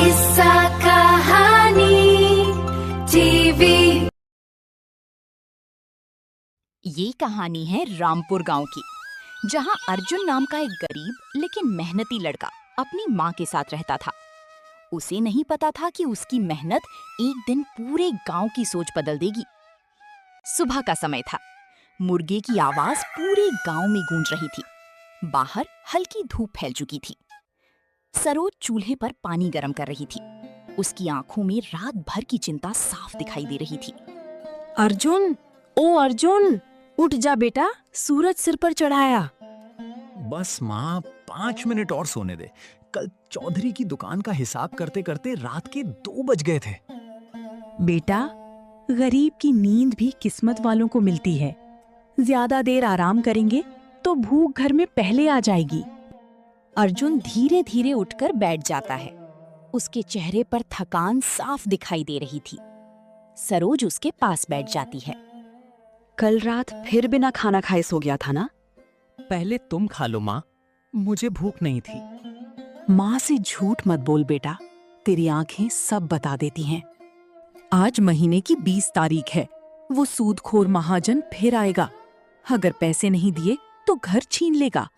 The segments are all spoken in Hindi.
किस्सा कहानी टीवी। ये कहानी है रामपुर गांव की, जहां अर्जुन नाम का एक गरीब लेकिन मेहनती लड़का अपनी माँ के साथ रहता था। उसे नहीं पता था कि उसकी मेहनत एक दिन पूरे गांव की सोच बदल देगी। सुबह का समय था। मुर्गे की आवाज पूरे गांव में गूंज रही थी। बाहर हल्की धूप फैल चुकी थी। सरोज चूल्हे पर पानी गर्म कर रही थी। उसकी आंखों में रात भर की चिंता साफ दिखाई दे रही थी। अर्जुन, ओ अर्जुन, उठ जा बेटा, सूरज सिर पर चढ़ाया। बस माँ, 5 मिनट और सोने दे। कल चौधरी की दुकान का हिसाब करते करते रात के 2 बज गए थे। बेटा, गरीब की नींद भी किस्मत वालों को मिलती है। ज्यादा देर आराम करेंगे तो भूख घर में पहले आ जाएगी। अर्जुन धीरे धीरे उठकर बैठ जाता है। उसके चेहरे पर थकान साफ दिखाई दे रही थी। सरोज उसके पास बैठ जाती है। कल रात फिर बिना खाना खाए सो गया था ना? पहले तुम खा लो माँ, मुझे भूख नहीं थी। माँ से झूठ मत बोल बेटा, तेरी आंखें सब बता देती हैं। आज महीने की 20 तारीख है। वो सूदखोर महाजन फिर आएगा। अगर पैसे नहीं दिए तो घर छीन लेगा।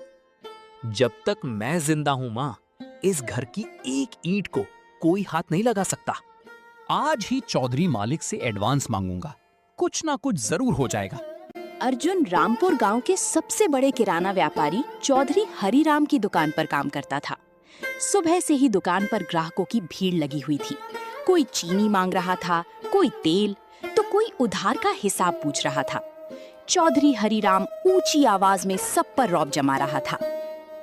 जब तक मैं जिंदा हूँ माँ, इस घर की एक ईंट को कोई हाथ नहीं लगा सकता। आज ही चौधरी मालिक से एडवांस मांगूंगा, कुछ ना कुछ जरूर हो जाएगा। अर्जुन रामपुर गांव के सबसे बड़े किराना व्यापारी चौधरी हरिराम की दुकान पर काम करता था। सुबह से ही दुकान पर ग्राहकों की भीड़ लगी हुई थी। कोई चीनी मांग रहा था, कोई तेल, तो कोई उधार का हिसाब पूछ रहा था। चौधरी हरिराम ऊंची आवाज में सब पर रौब जमा रहा था।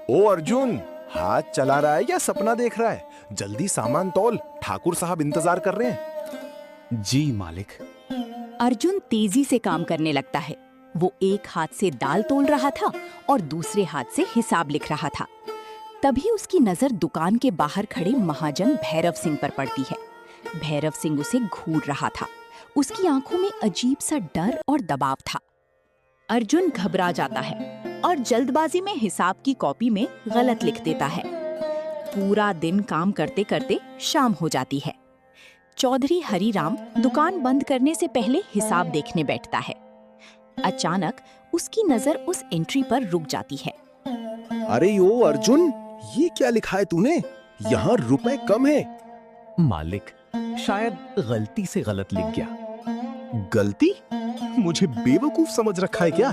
ओ अर्जुन, हाथ चला रहा है या सपना देख रहा है? जल्दी सामान तौल, ठाकुर साहब इंतजार कर रहे हैं। जी मालिक। अर्जुन तेजी से काम करने लगता है। वो एक हाथ से दाल तोल रहा था और दूसरे हाथ से हिसाब लिख रहा था। तभी उसकी नजर दुकान के बाहर खड़े महाजन भैरव सिंह पर पड़ती है। भैरव सिंह उसे घूर रहा था। उसकी आंखों में अजीब सा डर और दबाव था। अर्जुन घबरा जाता है और जल्दबाजी में हिसाब की कॉपी में गलत लिख देता है। पूरा दिन काम करते करते शाम हो जाती है। चौधरी हरिराम दुकान बंद करने से पहले हिसाब देखने बैठता है। अचानक उसकी नजर उस एंट्री पर रुक जाती है। अरे ओ अर्जुन, ये क्या लिखा है तूने? यहाँ रुपए कम है। मालिक, शायद गलती से गलत लिख गया। गलती? मुझे बेवकूफ समझ रखा है क्या?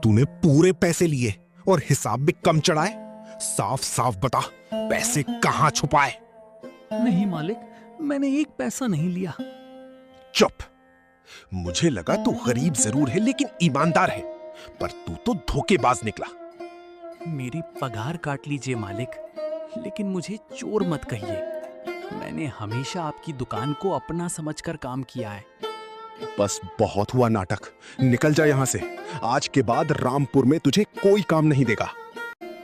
तूने पूरे पैसे लिए और हिसाब भी कम चढ़ाए। साफ साफ बता, पैसे कहाँ छुपाए? नहीं मालिक, मैंने एक पैसा नहीं लिया। चुप। मुझे लगा तू गरीब जरूर है लेकिन ईमानदार है, पर तू तो धोखेबाज निकला। मेरी पगार काट लीजिए मालिक, लेकिन मुझे चोर मत कहिए। मैंने हमेशा आपकी दुकान को अपना समझकर काम किया है। बस बहुत हुआ नाटक, निकल जा यहाँ से। आज के बाद रामपुर में तुझे कोई काम नहीं देगा।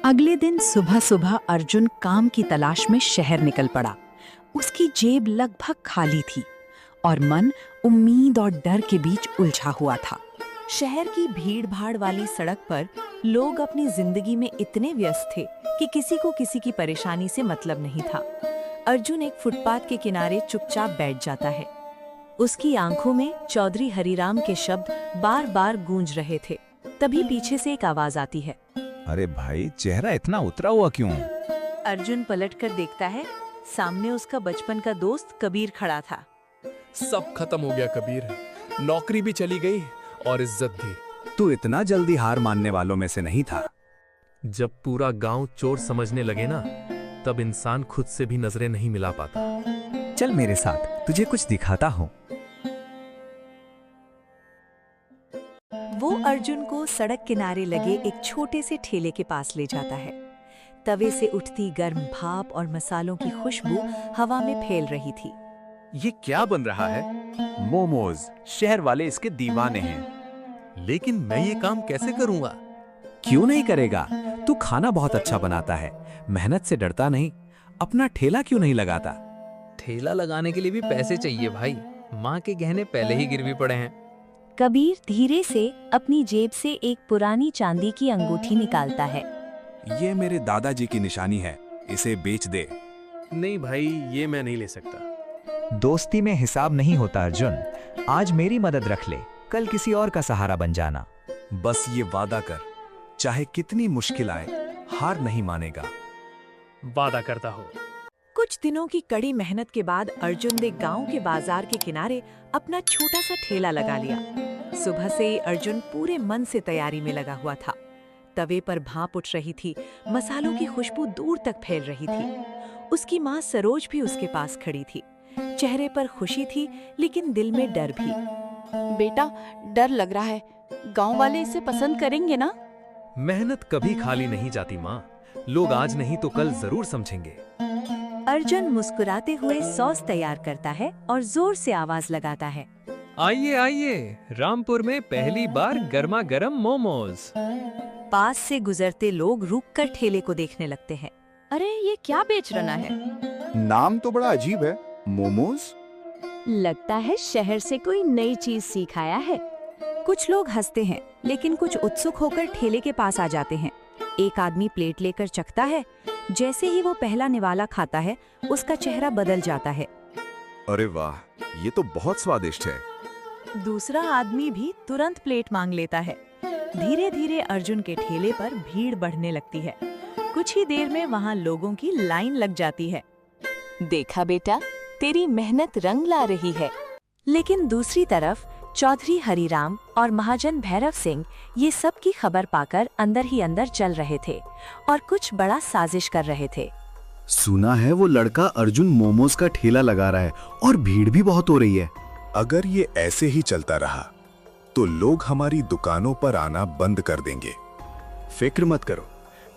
अगले दिन सुबह सुबह अर्जुन काम की तलाश में शहर निकल पड़ा। उसकी जेब लगभग खाली थी और मन उम्मीद और डर के बीच उलझा हुआ था। शहर की भीड़-भाड़ वाली सड़क पर लोग अपनी जिंदगी में इतने व्यस्त थे कि किसी को किसी की परेशानी से मतलब नहीं था। अर्जुन एक फुटपाथ के किनारे चुपचाप बैठ जाता है। उसकी आंखों में चौधरी हरिराम के शब्द बार बार गूंज रहे थे। तभी पीछे से एक आवाज आती है। अरे भाई, चेहरा इतना उतरा हुआ क्यों? अर्जुन पलटकर देखता है। सामने उसका बचपन का दोस्त कबीर खड़ा था। सब खत्म हो गया कबीर, नौकरी भी चली गई और इज्जत भी। तू इतना जल्दी हार मानने वालों में से नहीं था। जब पूरा गांव चोर समझने लगे ना, तब इंसान खुद से भी नजरें नहीं मिला पाता। चल मेरे साथ, तुझे कुछ दिखाता हूँ। वो अर्जुन को सड़क किनारे लगे एक छोटे से ठेले के पास ले जाता है। तवे से उठती गर्म भाप और मसालों की खुशबू हवा में फैल रही थी। ये क्या बन रहा है? मोमोज। शहर वाले इसके दीवाने हैं। लेकिन मैं ये काम कैसे करूँगा? क्यों नहीं करेगा? तू खाना बहुत अच्छा बनाता है, मेहनत से डरता नहीं। अपना ठेला क्यों नहीं लगाता? ठेला लगाने के लिए भी पैसे चाहिए भाई। माँ के गहने पहले ही गिरवी पड़े हैं। कबीर धीरे से अपनी जेब से एक पुरानी चांदी की अंगूठी निकालता है। ये मेरे दादाजी की निशानी है, इसे बेच दे। नहीं भाई, ये मैं नहीं ले सकता। दोस्ती में हिसाब नहीं होता अर्जुन। आज मेरी मदद रख ले, कल किसी और का सहारा बन जाना। बस ये वादा कर, चाहे कितनी मुश्किल आए, हार नहीं मानेगा। वादा करता हो। कुछ दिनों की कड़ी मेहनत के बाद अर्जुन ने गांव के बाजार के किनारे अपना छोटा सा ठेला लगा लिया। सुबह से ही अर्जुन पूरे मन से तैयारी में लगा हुआ था। तवे पर भाप उठ रही थी, मसालों की खुशबू दूर तक फैल रही थी। उसकी माँ सरोज भी उसके पास खड़ी थी। चेहरे पर खुशी थी, लेकिन दिल में डर भी। बेटा, डर लग रहा है। गांव वाले इसे पसंद करेंगे ना? मेहनत कभी खाली नहीं जाती माँ। लोग आज नहीं तो कल जरूर समझेंगे। अर्जुन मुस्कुराते हुए सॉस तैयार करता है और जोर से आवाज लगाता है, आइए आइए, रामपुर में पहली बार गर्मा गर्म मोमोज। पास से गुजरते लोग रुककर ठेले को देखने लगते हैं। अरे, ये क्या बेच रहा है? नाम तो बड़ा अजीब है, मोमोज। लगता है शहर से कोई नई चीज सीख आया है। कुछ लोग हंसते हैं, लेकिन कुछ उत्सुक होकर ठेले के पास आ जाते हैं। एक आदमी प्लेट लेकर चखता है। जैसे ही वो पहला निवाला खाता है, उसका चेहरा बदल जाता है। अरे वाह, ये तो बहुत स्वादिष्ट है। दूसरा आदमी भी तुरंत प्लेट मांग लेता है। धीरे धीरे अर्जुन के ठेले पर भीड़ बढ़ने लगती है। कुछ ही देर में वहाँ लोगों की लाइन लग जाती है। देखा बेटा, तेरी मेहनत रंग ला रही है। लेकिन दूसरी तरफ चौधरी हरिराम और महाजन भैरव सिंह ये सब की खबर पाकर अंदर ही अंदर चल रहे थे और कुछ बड़ा साजिश कर रहे थे। सुना है वो लड़का अर्जुन मोमोज का ठेला लगा रहा है और भीड़ भी बहुत हो रही है। अगर ये ऐसे ही चलता रहा तो लोग हमारी दुकानों पर आना बंद कर देंगे। फिक्र मत करो,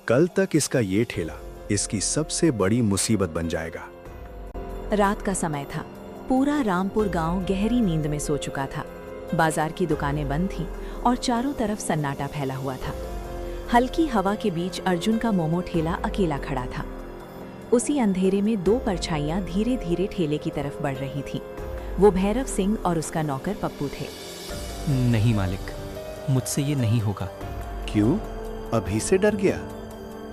कल तक इसका ये ठेला इसकी सबसे बड़ी मुसीबत बन जाएगा। रात का समय था। पूरा रामपुर गांव गहरी नींद में सो चुका था। बाजार की दुकानें बंद थीं और चारों तरफ सन्नाटा फैला हुआ था। हल्की हवा के बीच अर्जुन का मोमो ठेला अकेला खड़ा था। उसी अंधेरे में दो परछाइयां धीरे धीरे ठेले की तरफ बढ़ रही थीं। वो भैरव सिंह और उसका नौकर पप्पू थे। नहीं मालिक, मुझसे ये नहीं होगा। क्यों? अभी से डर गया?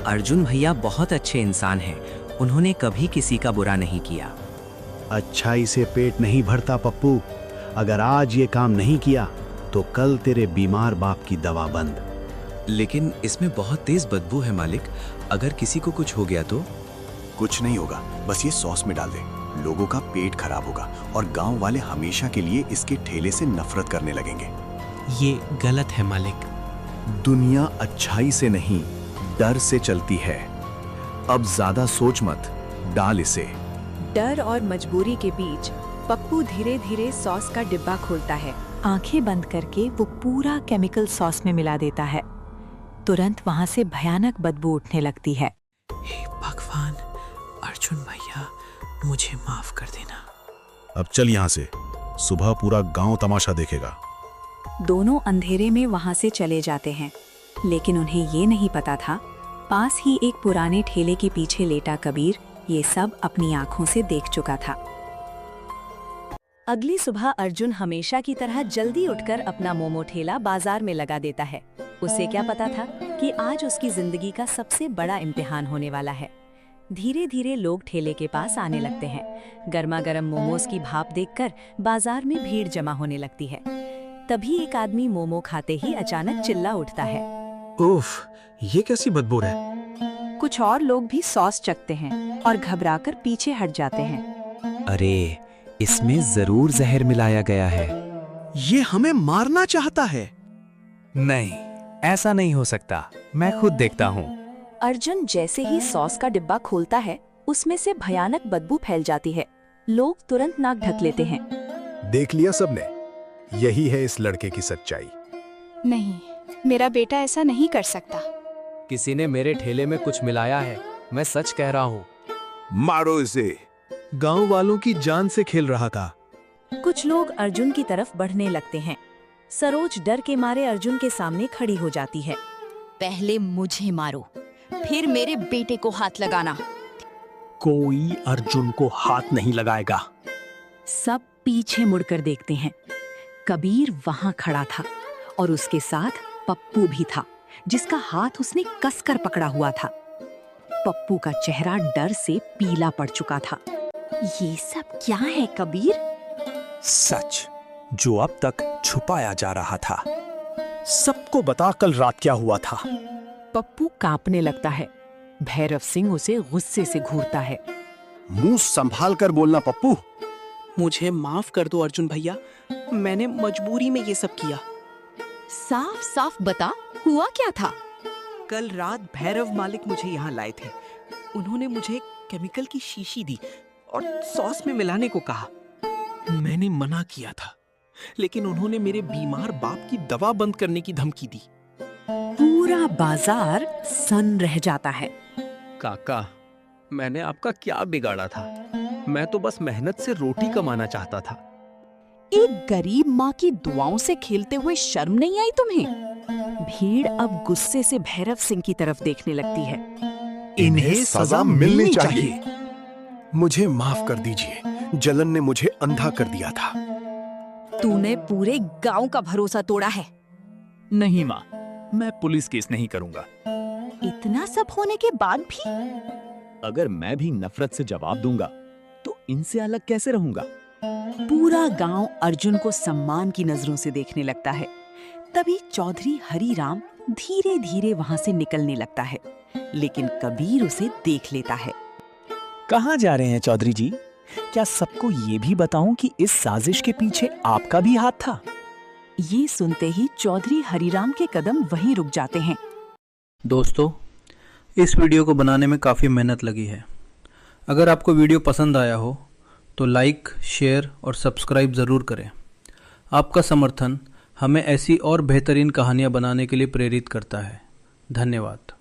अर्जुन भैया बहुत अच्छे इंसान हैं। उन्होंने कभी किसी का बुरा नहीं किया। अच्छाई से पेट नहीं भरता पप्पू। अगर आज ये काम नहीं किया तो कल तेरे बीमार बाप की दवा बंद। लेकिन इसमें बहुत तेज बदबू है मालिक, अगर किसी को कुछ हो गया तो? कुछ नहीं होगा, बस ये सॉस में डाल दे। लोगों का पेट खराब होगा और गांव वाले हमेशा के लिए इसके ठेले से नफरत करने लगेंगे। ये गलत है मालिक। दुनिया अच्छाई से नहीं, डर से चलती है। अब ज्यादा सोच मत, डाल इसे। डर और मजबूरी के बीच पप्पू धीरे धीरे सॉस का डिब्बा खोलता है। आंखें बंद करके वो पूरा केमिकल सॉस में मिला देता है। तुरंत वहां से भयानक बदबू उठने लगती है। हे भगवान, अर्जुन भैया मुझे माफ कर देना। अब चल यहाँ से, सुबह पूरा गांव तमाशा देखेगा। दोनों अंधेरे में वहां से चले जाते हैं, लेकिन उन्हें ये नहीं पता था पास ही एक पुराने ठेले के पीछे लेटा कबीर ये सब अपनी आंखों से देख चुका था। अगली सुबह अर्जुन हमेशा की तरह जल्दी उठकर अपना मोमो ठेला बाजार में लगा देता है। उसे क्या पता था कि आज उसकी जिंदगी का सबसे बड़ा इम्तिहान होने वाला है। धीरे धीरे लोग ठेले के पास आने लगते हैं। गर्मा गर्म मोमोज की भाप देखकर बाजार में भीड़ जमा होने लगती है। तभी एक आदमी मोमो खाते ही अचानक चिल्ला उठता है, उफ, ये कैसी बदबू है। कुछ और लोग भी सॉस चखते हैं और घबराकर पीछे हट जाते हैं। अरे, इसमें जरूर जहर मिलाया गया है। ये हमें मारना चाहता है। नहीं, ऐसा नहीं हो सकता, मैं खुद देखता हूँ। अर्जुन जैसे ही सॉस का डिब्बा खोलता है, उसमें से भयानक बदबू फैल जाती है। लोग तुरंत नाक ढक लेते हैं। देख लिया सबने, यही है इस लड़के की सच्चाई। नहीं, मेरा बेटा ऐसा नहीं कर सकता। किसी ने मेरे ठेले में कुछ मिलाया है, मैं सच कह रहा हूँ। मारो इसे। गांव वालों की जान से खेल रहा था। कुछ लोग अर्जुन की तरफ बढ़ने लगते हैं। सरोज डर के मारे अर्जुन के सामने खड़ी हो जाती है। पहले मुझे मारो, फिर मेरे बेटे को हाथ लगाना। कोई अर्जुन को हाथ नहीं लगाएगा। सब पीछे मुड़कर देखते हैं। कबीर वहां खड़ा था और उसके साथ पप्पू भी था, जिसका हाथ उसने कसकर पकड़ा हुआ था। पप्पू का चेहरा डर से पीला पड़ चुका था। ये सब क्या है कबीर? सच जो अब तक छुपाया जा रहा था। सबको बता कल रात क्या हुआ था। पप्पू कांपने लगता है। भैरव सिंह उसे गुस्से से घूरता है। मुंह संभाल कर बोलना पप्पू। मुझे माफ कर दो अर्जुन भैया, मैंने मजबूरी में ये सब किया। साफ साफ बता, हुआ क्या था? कल रात भैरव मालिक मुझे यहाँ लाए थे। उन्होंने मुझे केमिकल की शीशी दी और सॉस में मिलाने को कहा। मैंने मना किया था, लेकिन उन्होंने मेरे बीमार बाप की दवा बंद करने की धमकी दी। पूरा बाजार सन्न रह जाता है। काका, मैंने आपका क्या बिगाड़ा था? मैं तो बस मेहनत से रोटी कमाना चाहता था। एक गरीब माँ की दुआओं से खेलते हुए शर्म नहीं आई तुम्हें? भीड़ अब गुस्से से भैरव सिंह की तरफ देखने लगती है। इन्हें सजा मिलनी चाहिए। मुझे माफ कर दीजिए, जलन ने मुझे अंधा कर दिया था। तूने पूरे गांव का भरोसा तोड़ा है। नहीं माँ, मैं पुलिस केस नहीं करूंगा। इतना सब होने के बाद भी? अगर मैं भी नफरत से जवाब दूंगा तो इनसे अलग कैसे रहूंगा? पूरा गांव अर्जुन को सम्मान की नजरों से देखने लगता है। तभी चौधरी हरीराम धीरे धीरे वहां से निकलने लगता है, लेकिन कबीर उसे देख लेता है। कहाँ जा रहे हैं चौधरी जी? क्या सबको ये भी बताऊं कि इस साजिश के पीछे आपका भी हाथ था? ये सुनते ही चौधरी हरीराम के कदम वहीं रुक जाते हैं। दोस्तों, इस वीडियो को बनाने में काफ़ी मेहनत लगी है। अगर आपको वीडियो पसंद आया हो तो लाइक, शेयर और सब्सक्राइब ज़रूर करें। आपका समर्थन हमें ऐसी और बेहतरीन कहानियाँ बनाने के लिए प्रेरित करता है। धन्यवाद।